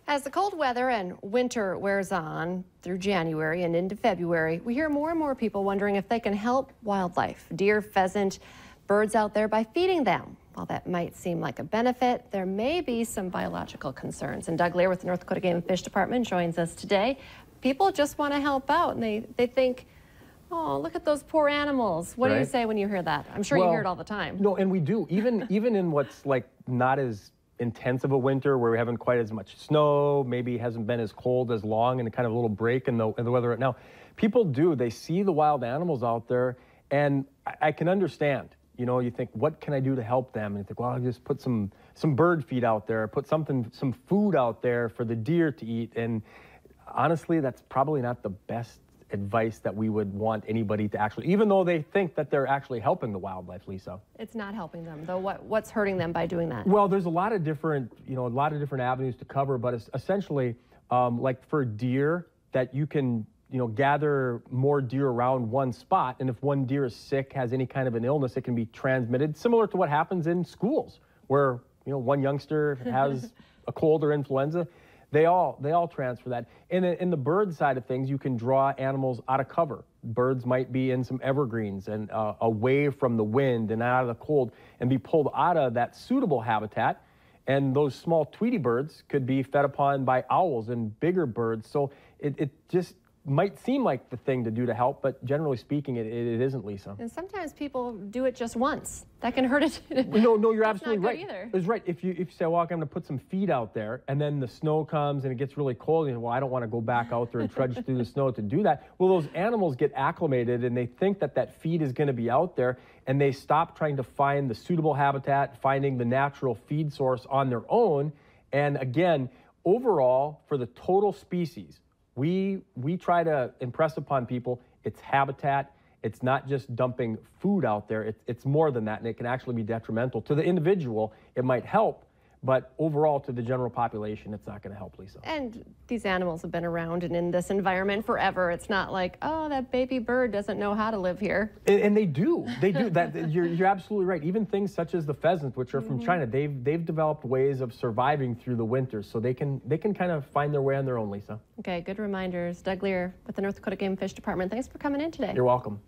As the cold weather and winter wears on through January and into February, we hear more and more people wondering if they can help wildlife, deer, pheasant, birds out there by feeding them. While that might seem like a benefit, there may be some biological concerns. And Doug Lear with the North Dakota Game and Fish Department joins us today. People just want to help out, and they think, oh, look at those poor animals. What do you say when you hear that? I'm sure you hear it all the time. No, and we do. Even in what's like not as intense of a winter where we haven't quite as much snow, maybe hasn't been as cold as long, and kind of a little break in the weather right now. People do. They see the wild animals out there, and I can understand. You know, you think, what can I do to help them? And you think, well, I'll just put some bird feed out there, put some food out there for the deer to eat. And honestly, that's probably not the best advice that we would want anybody to actually, even though they think that they're actually helping the wildlife, Lisa. It's not helping them, though. What's hurting them by doing that? Well, there's a lot of different, avenues to cover, but it's essentially, like for deer, that you can, gather more deer around one spot, and if one deer is sick, has any kind of an illness, it can be transmitted, similar to what happens in schools, where, one youngster has a cold or influenza. They all transfer that. In the bird side of things, you can draw animals out of cover. Birds might be in some evergreens and away from the wind and out of the cold and be pulled out of that suitable habitat. And those small Tweety birds could be fed upon by owls and bigger birds. So it just might seem like the thing to do to help, but generally speaking, it isn't, Lisa. And sometimes people do it just once. That can hurt it. No, you're absolutely right. Either. It's right. If you say, well, I'm going to put some feed out there, and then the snow comes and it gets really cold, and well, I don't want to go back out there and trudge through the snow to do that. Well, those animals get acclimated, and they think that feed is going to be out there, and they stop trying to find the suitable habitat, finding the natural feed source on their own. And again, overall, for the total species, we try to impress upon people it's habitat. It's not just dumping food out there. It's more than that, and it can actually be detrimental. To the individual, it might help, but overall to the general population, it's not going to help, Lisa. And these animals have been around and in this environment forever. It's not like, oh, that baby bird doesn't know how to live here. And they do. That you're absolutely right. Even things such as the pheasants, which are from China, they've developed ways of surviving through the winter, so they can kind of find their way on their own, Lisa. Okay, good reminders. Doug Lear with the North Dakota Game and Fish Department. Thanks for coming in today. You're welcome.